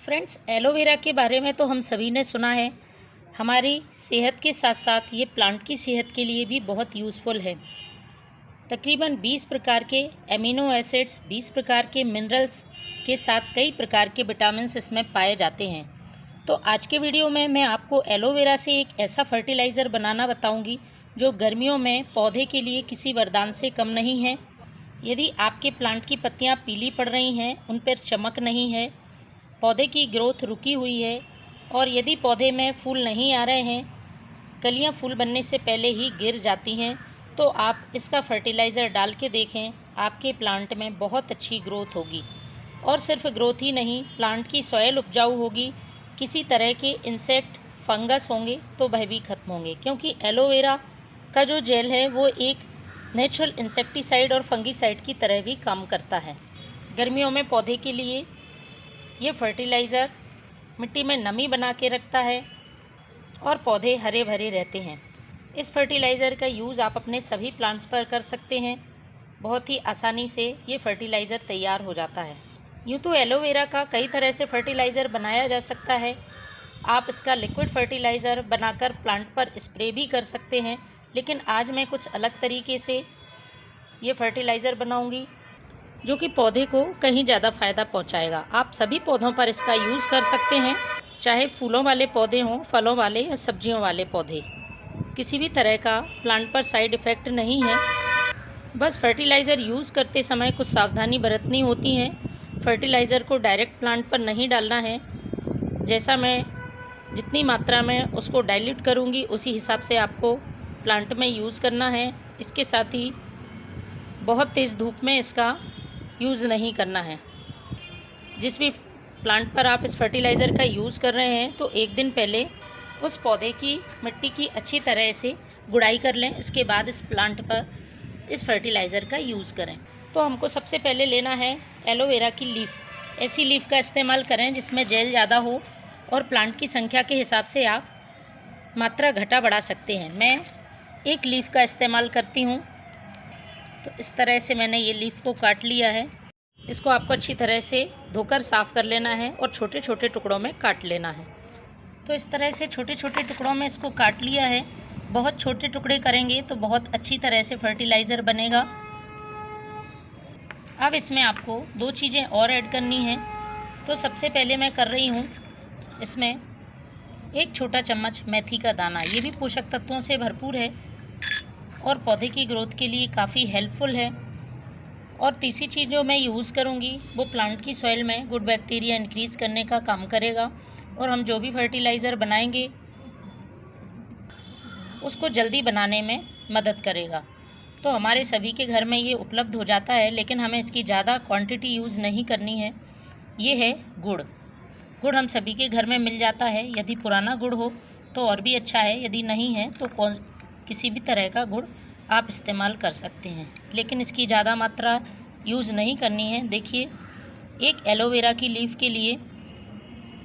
Friends, aloe vera के बारे में तो हम सभी ने सुना है। हमारी सेहत के साथ साथ ये प्लांट की सेहत के लिए भी बहुत यूज़फुल है। तकरीबन 20 प्रकार के एमिनो एसिड्स, 20 प्रकार के मिनरल्स के साथ कई प्रकार के विटामिन्स इसमें पाए जाते हैं। तो आज के वीडियो में मैं आपको एलोवेरा से एक ऐसा फर्टिलाइज़र बनाना बताऊंगी जो गर्मियों में पौधे के लिए किसी वरदान से कम नहीं है। यदि आपके प्लांट की पत्तियां पीली पड़ रही हैं, उन पर चमक नहीं है, पौधे की ग्रोथ रुकी हुई है और यदि पौधे में फूल नहीं आ रहे हैं, कलियां फूल बनने से पहले ही गिर जाती हैं, तो आप इसका फर्टिलाइज़र डाल के देखें। आपके प्लांट में बहुत अच्छी ग्रोथ होगी और सिर्फ ग्रोथ ही नहीं, प्लांट की सॉइल उपजाऊ होगी। किसी तरह के इंसेक्ट, फंगस होंगे तो वह भी खत्म होंगे, क्योंकि एलोवेरा का जो जेल है वो एक नेचुरल इंसेक्टिसाइड और फंगीसाइड की तरह भी काम करता है। गर्मियों में पौधे के लिए ये फर्टिलाइज़र मिट्टी में नमी बना के रखता है और पौधे हरे भरे रहते हैं। इस फर्टिलाइज़र का यूज़ आप अपने सभी प्लांट्स पर कर सकते हैं। बहुत ही आसानी से ये फर्टिलाइज़र तैयार हो जाता है। यूँ तो एलोवेरा का कई तरह से फर्टिलाइज़र बनाया जा सकता है। आप इसका लिक्विड फर्टिलाइज़र बनाकर प्लांट पर स्प्रे भी कर सकते हैं, लेकिन आज मैं कुछ अलग तरीके से ये फर्टिलाइज़र बनाऊंगी जो कि पौधे को कहीं ज़्यादा फ़ायदा पहुंचाएगा। आप सभी पौधों पर इसका यूज़ कर सकते हैं, चाहे फूलों वाले पौधे हों, फलों वाले या सब्जियों वाले पौधे। किसी भी तरह का प्लांट पर साइड इफ़ेक्ट नहीं है। बस फर्टिलाइज़र यूज़ करते समय कुछ सावधानी बरतनी होती है। फर्टिलाइज़र को डायरेक्ट प्लांट पर नहीं डालना है। जैसा मैं जितनी मात्रा में उसको डाइल्यूट करूँगी, उसी हिसाब से आपको प्लांट में यूज़ करना है। इसके साथ ही बहुत तेज़ धूप में इसका यूज़ नहीं करना है। जिस भी प्लांट पर आप इस फर्टिलाइज़र का यूज़ कर रहे हैं, तो एक दिन पहले उस पौधे की मिट्टी की अच्छी तरह से गुड़ाई कर लें। इसके बाद इस प्लांट पर इस फर्टिलाइज़र का यूज़ करें। तो हमको सबसे पहले लेना है एलोवेरा की लीफ। ऐसी लीफ का इस्तेमाल करें जिसमें जेल ज़्यादा हो, और प्लांट की संख्या के हिसाब से आप मात्रा घटा बढ़ा सकते हैं। मैं एक लीफ का इस्तेमाल करती हूँ। तो इस तरह से मैंने ये लीफ को काट लिया है। इसको आपको अच्छी तरह से धोकर साफ़ कर लेना है और छोटे छोटे टुकड़ों में काट लेना है। तो इस तरह से छोटे छोटे टुकड़ों में इसको काट लिया है। बहुत छोटे टुकड़े करेंगे तो बहुत अच्छी तरह से फर्टिलाइज़र बनेगा। अब इसमें आपको दो चीज़ें और ऐड करनी हैं। तो सबसे पहले मैं कर रही हूँ इसमें एक छोटा चम्मच मेथी का दाना। ये भी पोषक तत्वों से भरपूर है और पौधे की ग्रोथ के लिए काफ़ी हेल्पफुल है। और तीसरी चीज़ जो मैं यूज़ करूँगी वो प्लांट की सॉइल में गुड बैक्टीरिया इंक्रीज़ करने का काम करेगा, और हम जो भी फर्टिलाइज़र बनाएंगे उसको जल्दी बनाने में मदद करेगा। तो हमारे सभी के घर में ये उपलब्ध हो जाता है, लेकिन हमें इसकी ज़्यादा क्वांटिटी यूज़ नहीं करनी है। ये है गुड़। गुड़ हम सभी के घर में मिल जाता है। यदि पुराना गुड़ हो तो और भी अच्छा है, यदि नहीं है तो किसी भी तरह का गुड़ आप इस्तेमाल कर सकते हैं, लेकिन इसकी ज़्यादा मात्रा यूज़ नहीं करनी है। देखिए, एक एलोवेरा की लीफ के लिए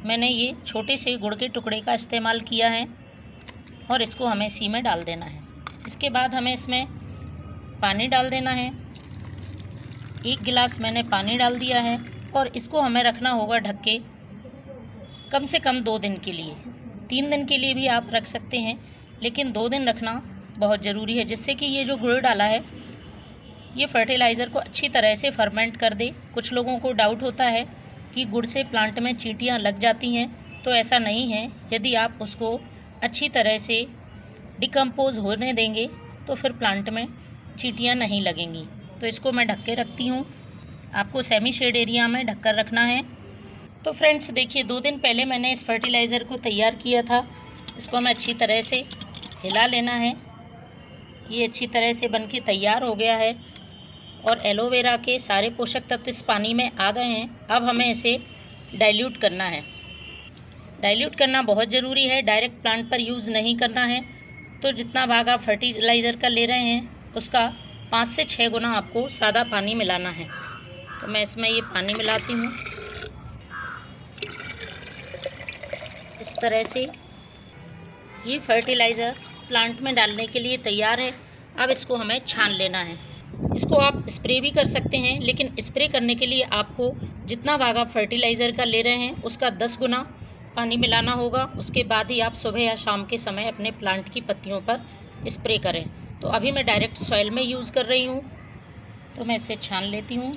मैंने ये छोटे से गुड़ के टुकड़े का इस्तेमाल किया है और इसको हमें इसी में डाल देना है। इसके बाद हमें इसमें पानी डाल देना है। 1 गिलास मैंने पानी डाल दिया है और इसको हमें रखना होगा ढक के कम से कम 2 दिन के लिए। 3 दिन के लिए भी आप रख सकते हैं, लेकिन 2 दिन रखना बहुत ज़रूरी है, जिससे कि ये जो गुड़ डाला है ये फर्टिलाइज़र को अच्छी तरह से फर्मेंट कर दे। कुछ लोगों को डाउट होता है कि गुड़ से प्लांट में चींटियाँ लग जाती हैं, तो ऐसा नहीं है। यदि आप उसको अच्छी तरह से डिकम्पोज होने देंगे तो फिर प्लांट में चींटियाँ नहीं लगेंगी। तो इसको मैं ढक के रखती हूँ। आपको सेमी शेड एरिया में ढक कर रखना है। तो फ्रेंड्स देखिए, 2 दिन पहले मैंने इस फर्टिलाइज़र को तैयार किया था। इसको हमें अच्छी तरह से हिला लेना है। ये अच्छी तरह से बन के तैयार हो गया है और एलोवेरा के सारे पोषक तत्व इस पानी में आ गए हैं। अब हमें इसे डाइल्यूट करना है। डाइल्यूट करना बहुत ज़रूरी है। डायरेक्ट प्लांट पर यूज़ नहीं करना है। तो जितना भाग आप फर्टिलाइज़र का ले रहे हैं उसका 5 से 6 गुना आपको सादा पानी मिलाना है। तो मैं इसमें ये पानी मिलाती हूँ। इस तरह से ये फर्टिलाइज़र प्लांट में डालने के लिए तैयार है। अब इसको हमें छान लेना है। इसको आप स्प्रे भी कर सकते हैं, लेकिन स्प्रे करने के लिए आपको जितना भाग आप फर्टिलाइज़र का ले रहे हैं उसका 10 गुना पानी मिलाना होगा। उसके बाद ही आप सुबह या शाम के समय अपने प्लांट की पत्तियों पर स्प्रे करें। तो अभी मैं डायरेक्ट सॉइल में यूज़ कर रही हूँ, तो मैं इसे छान लेती हूँ।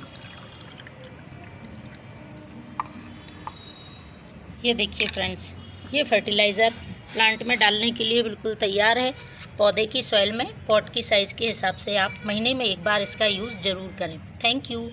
ये देखिए फ्रेंड्स, ये फर्टिलाइज़र प्लांट में डालने के लिए बिल्कुल तैयार है। पौधे की सॉइल में पॉट की साइज़ के हिसाब से आप महीने में एक बार इसका यूज़ ज़रूर करें। Thank you.